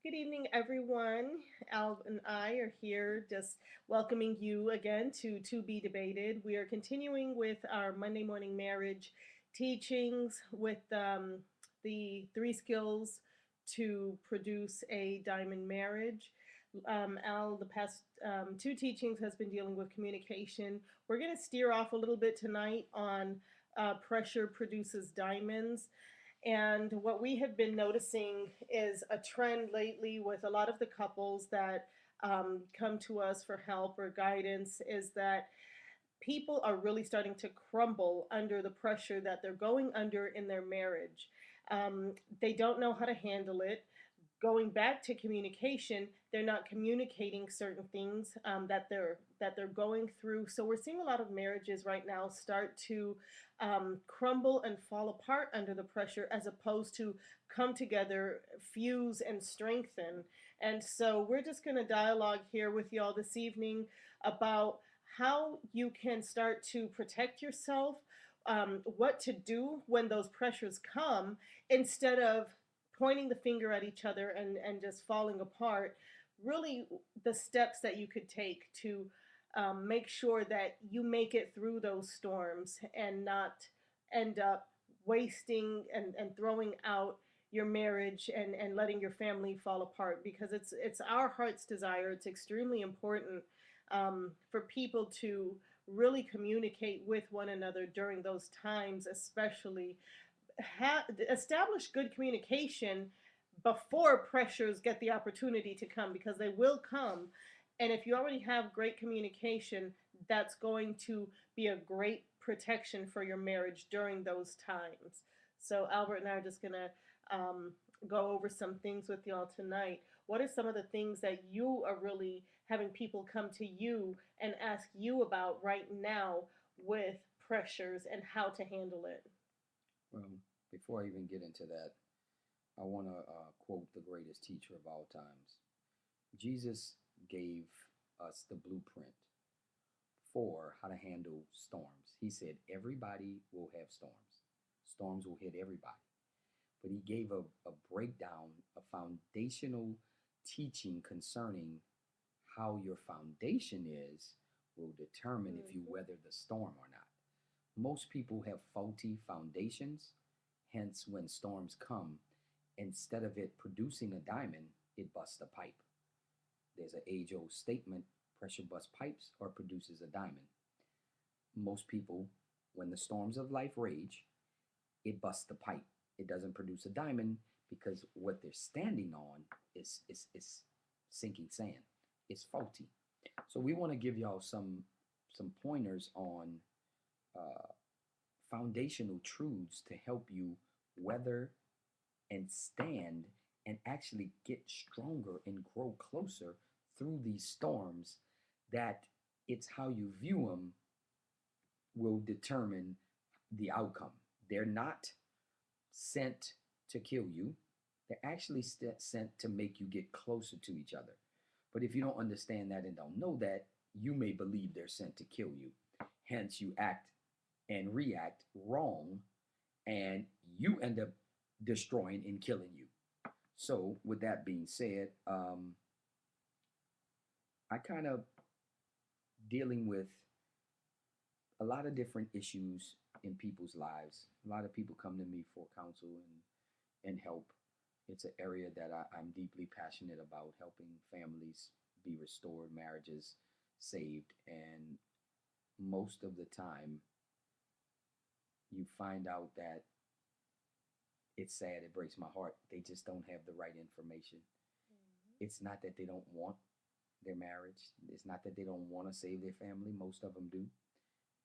Good evening, everyone. Al and I are here just welcoming you again to Be Debated. We are continuing with our Monday morning marriage teachings with the three skills to produce a diamond marriage. Al, the past two teachings has been dealing with communication. We're going to steer off a little bit tonight on pressure produces diamonds. And what we have been noticing is a trend lately with a lot of the couples that come to us for help or guidance is that people are really starting to crumble under the pressure that they're going under in their marriage. They don't know how to handle it. Going back to communication, they're not communicating certain things that they're going through. So we're seeing a lot of marriages right now start to crumble and fall apart under the pressure, as opposed to come together, fuse, and strengthen. And so we're just going to dialogue here with y'all this evening about how you can start to protect yourself, what to do when those pressures come, instead of pointing the finger at each other and just falling apart. Really, the steps that you could take to make sure that you make it through those storms and not end up wasting and throwing out your marriage and letting your family fall apart, because it's our heart's desire. It's extremely important for people to really communicate with one another during those times, especially establish good communication before pressures get the opportunity to come, because they will come. And if you already have great communication, that's going to be a great protection for your marriage during those times. So Albert and I are just gonna um, go over some things with y'all tonight. What are some of the things that you are really having people come to you and ask you about right now with pressures and how to handle it? Well, before I even get into that, I want to quote the greatest teacher of all times. Jesus gave us the blueprint for how to handle storms. He said, everybody will have storms, storms will hit everybody. But he gave a breakdown, a foundational teaching concerning how your foundation is will determine if you Mhm. weather the storm or not. Most people have faulty foundations, hence, when storms come, instead of it producing a diamond, it busts a pipe. There's an age old statement: pressure busts pipes or produces a diamond. Most people, when the storms of life rage, it busts the pipe. It doesn't produce a diamond because what they're standing on is sinking sand. It's faulty. So we want to give y'all some pointers on uh, foundational truths to help you weather and stand and actually get stronger and grow closer through these storms, that it's how you view them will determine the outcome. They're not sent to kill you. They're actually sent to make you get closer to each other. But if you don't understand that and don't know that, you may believe they're sent to kill you. Hence, you act and react wrong, and you end up destroying and killing you. So, with that being said, I kind of dealing with a lot of different issues in people's lives. A lot of people come to me for counsel and help. It's an area that I'm deeply passionate about, helping families be restored, marriages saved. And most of the time, you find out that it's sad, it breaks my heart. They just don't have the right information. It's not that they don't want their marriage, it's not that they don't want to save their family. Most of them do.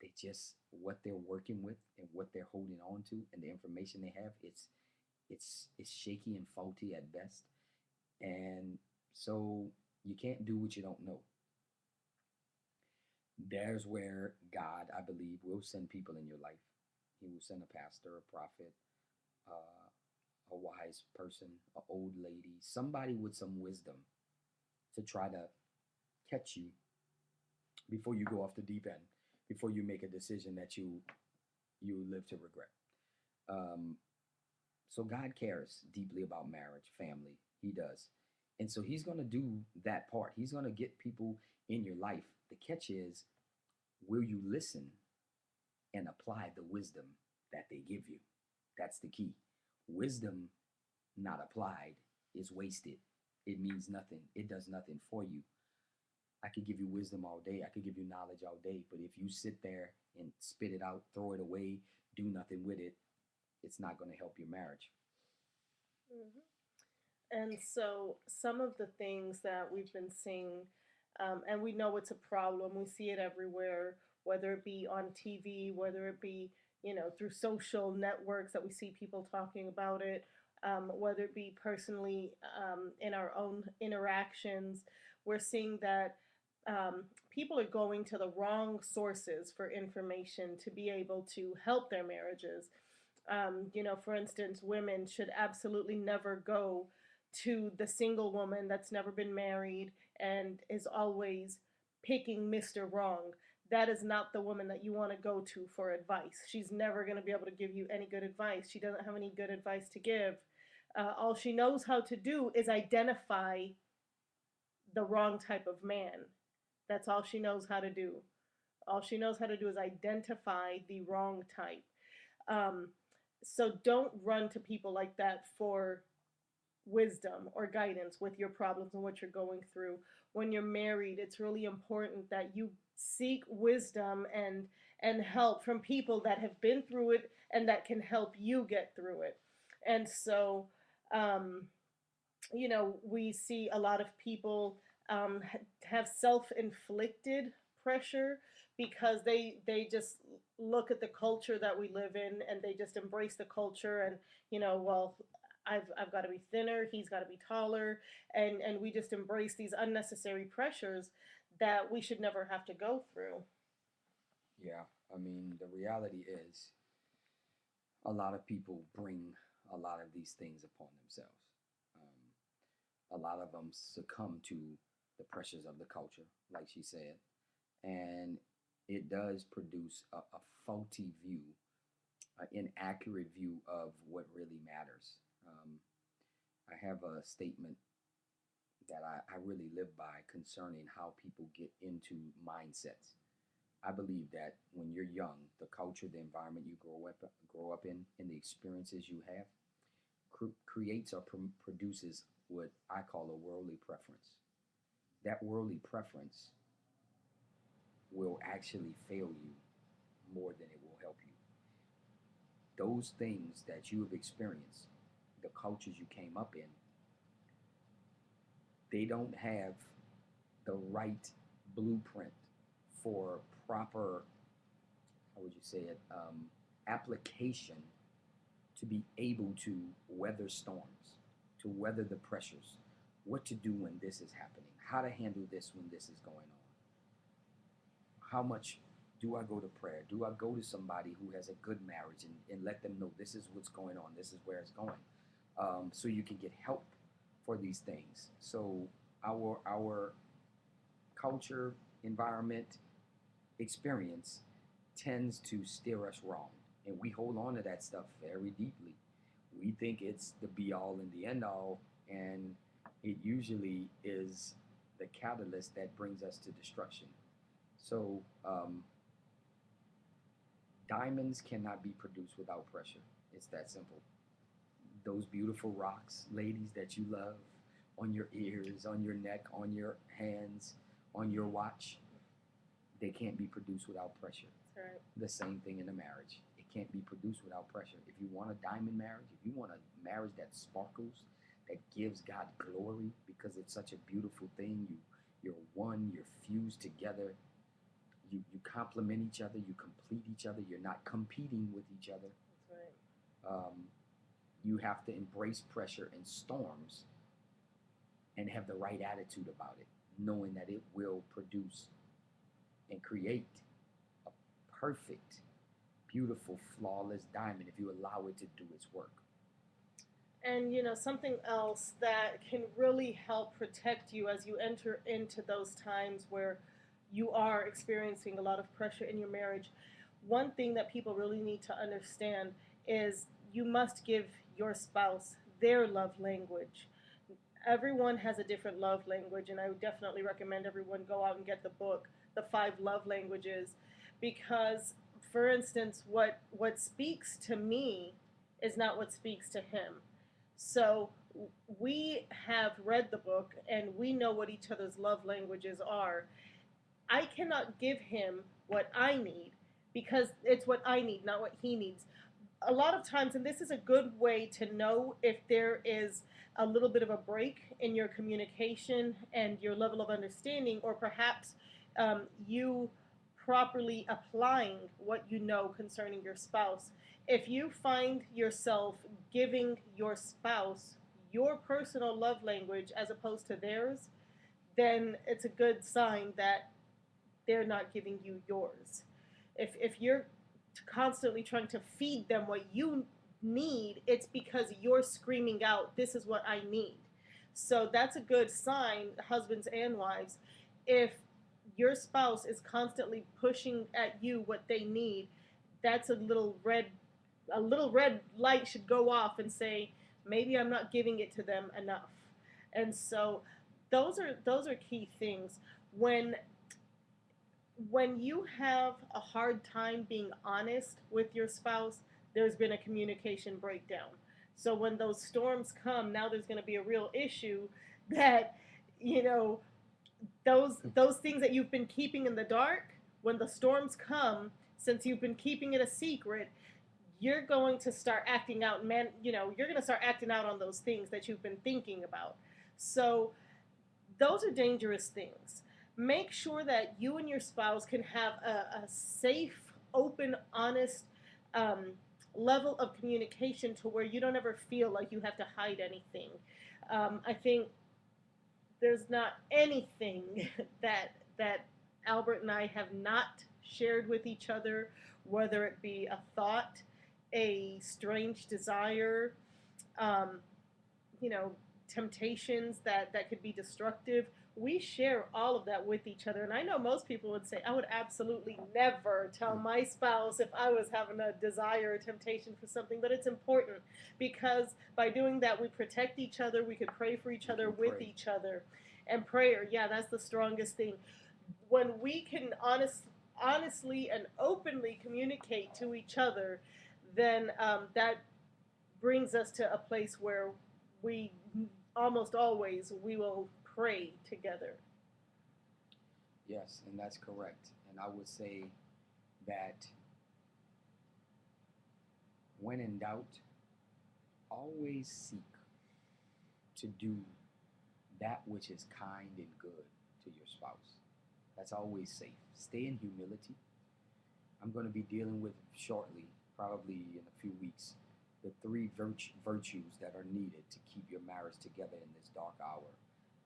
They just, what they're working with and what they're holding on to and the information they have, it's shaky and faulty at best. And so you can't do what you don't know. There's where God, I believe, will send people in your life. He will send a pastor, a prophet, a wise person, an old lady, somebody with some wisdom to try to catch you before you go off the deep end, before you make a decision that you live to regret. Um, so God cares deeply about marriage, family. He does. And so he's going to do that part. He's going to get people in your life. The catch is, will you listen and apply the wisdom that they give you? That's the key. Wisdom not applied is wasted. It means nothing. It does nothing for you. I could give you wisdom all day. I could give you knowledge all day. But if you sit there and spit it out, throw it away, do nothing with it, it's not going to help your marriage. Mhm. And so, some of the things that we've been seeing, and we know it's a problem, we see it everywhere, whether it be on TV, whether it be, through social networks that we see people talking about it, whether it be personally in our own interactions, we're seeing that people are going to the wrong sources for information to be able to help their marriages. For instance, women should absolutely never go to the single woman that's never been married and is always picking Mr. Wrong. That is not the woman that you want to go to for advice. She's never going to be able to give you any good advice. She doesn't have any good advice to give. All she knows how to do is identify the wrong type of man. That's all she knows how to do. All she knows how to do is identify the wrong type. Um, so don't run to people like that for wisdom or guidance with your problems and what you're going through. When you're married, it's really important that you seek wisdom and help from people that have been through it and that can help you get through it. And so, um, we see a lot of people have self-inflicted pressure because they just look at the culture that we live in and they just embrace the culture and well, I've got to be thinner, he's got to be taller, and we just embrace these unnecessary pressures that we should never have to go through. Yeah, I mean, the reality is a lot of people bring a lot of these things upon themselves. A lot of them succumb to the pressures of the culture, like she said, and it does produce a faulty view, an inaccurate view of what really matters. Um, I have a statement that I really live by concerning how people get into mindsets. I believe that when you're young, the culture, the environment you grow up in, and the experiences you have creates or produces what I call a worldly preference. That worldly preference will actually fail you more than it will help you. Those things that you have experienced, the cultures you came up in, they don't have the right blueprint for proper, how would you say it, application to be able to weather storms, to weather the pressures, what to do when this is happening, how to handle this when this is going on. How much do I go to prayer? Do I go to somebody who has a good marriage and let them know this is what's going on, this is where it's going, so you can get help for these things. So our culture, environment, experience tends to steer us wrong, and we hold on to that stuff very deeply. We think it's the be all and the end all, and it usually is the catalyst that brings us to destruction. So, diamonds cannot be produced without pressure. It's that simple. Those beautiful rocks, ladies, that you love on your ears, on your neck, on your hands, on your watch, they can't be produced without pressure. That's right. The same thing in a marriage. It can't be produced without pressure. If you want a diamond marriage, if you want a marriage that sparkles, that gives God glory because it's such a beautiful thing, you're one, you're fused together, you complement each other, you complete each other, you're not competing with each other. That's right. You have to embrace pressure and storms and have the right attitude about it, knowing that it will produce and create a perfect, beautiful, flawless diamond if you allow it to do its work. And something else that can really help protect you as you enter into those times where you are experiencing a lot of pressure in your marriage. One thing that people really need to understand is you must give your spouse their love language. everyone has a different love language, and I would definitely recommend everyone go out and get the book, The Five Love Languages, because, for instance, what speaks to me is not what speaks to him. So we have read the book and we know what each other's love languages are. I cannot give him what I need because it's what I need, not what he needs. A lot of times, and this is a good way to know if there is a little bit of a break in your communication and your level of understanding, or perhaps you properly applying what you know concerning your spouse. If you find yourself giving your spouse your personal love language as opposed to theirs, then it's a good sign that they're not giving you yours. If you're constantly trying to feed them what you need, it's because you're screaming out, "This is what I need." So that's a good sign, husbands and wives. If your spouse is constantly pushing at you what they need, that's a little red light should go off and say, maybe I'm not giving it to them enough. And so those are key things. When you have a hard time being honest with your spouse, there's been a communication breakdown. So when those storms come, now there's going to be a real issue that, you know, those things that you've been keeping in the dark, when the storms come, since you've been keeping it a secret, you're going to start acting out, man, you're going to start acting out on those things that you've been thinking about. So those are dangerous things. Make sure that you and your spouse can have a safe, open, honest um, level of communication to where you don't ever feel like you have to hide anything. I think there's not anything that Albert and I have not shared with each other, whether it be a thought, a strange desire, um, you know, temptations that could be destructive. We share all of that with each other. And I know most people would say, I would absolutely never tell my spouse if I was having a desire or temptation for something. But it's important because by doing that, we protect each other. We could pray for each other with each other. And prayer, yeah, that's the strongest thing. When we can honestly and openly communicate to each other, then that brings us to a place where we almost always we will pray together. Yes, and that's correct. And I would say that when in doubt, always seek to do that which is kind and good to your spouse. That's always safe. Stay in humility. I'm going to be dealing with shortly, probably in a few weeks, the three virtues that are needed to keep your marriage together in this dark hour,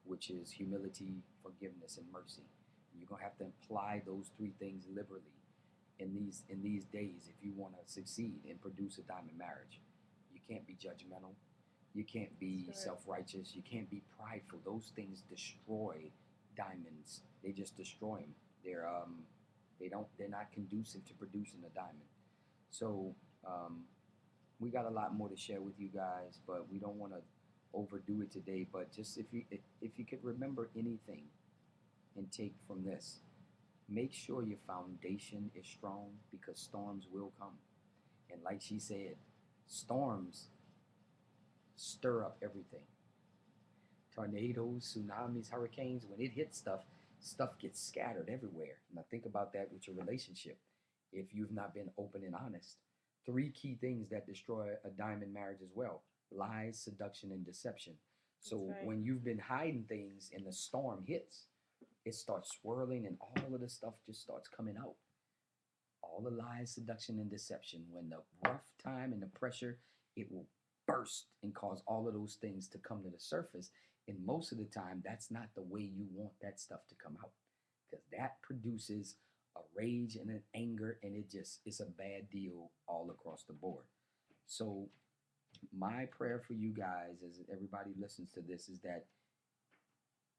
which is humility, forgiveness, and mercy. And you're going to have to apply those three things liberally in these days if you want to succeed and produce a diamond marriage. You can't be judgmental. You can't be self-righteous. You can't be prideful. Those things destroy diamonds. They just destroy them. They're not conducive to producing a diamond. So we got a lot more to share with you guys, but we don't want to overdo it today. But just if you could remember anything and take from this, make sure your foundation is strong because storms will come. And like she said, storms stir up everything. Tornadoes, tsunamis, hurricanes, when it hits stuff gets scattered everywhere. Now think about that with your relationship. If you've not been open and honest, three key things that destroy a diamond marriage as well: lies, seduction, and deception. So Right. when you've been hiding things and the storm hits, it starts swirling and all of the stuff just starts coming out. All the lies, seduction, and deception. When the rough time and the pressure, it will burst and cause all of those things to come to the surface. And most of the time, that's not the way you want that stuff to come out, because that produces a rage and an anger, and it's a bad deal all across the board. So my prayer for you guys, as everybody listens to this, is that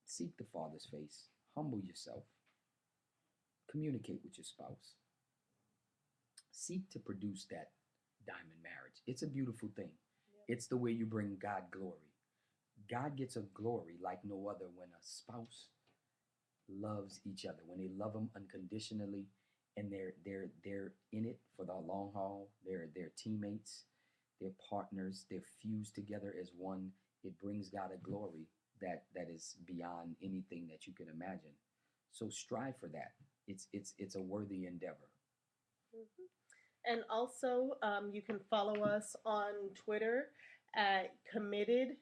seek the Father's face, humble yourself, communicate with your spouse, seek to produce that diamond marriage. It's a beautiful thing. Yep. It's the way you bring God glory. God gets a glory like no other when a spouse loves each other, when they love them unconditionally, and they're in it for the long haul. They're teammates, they're partners, they're fused together as one. It brings God a glory that is beyond anything that you can imagine. So strive for that. It's a worthy endeavor. Mhm. And also, you can follow us on Twitter at Committed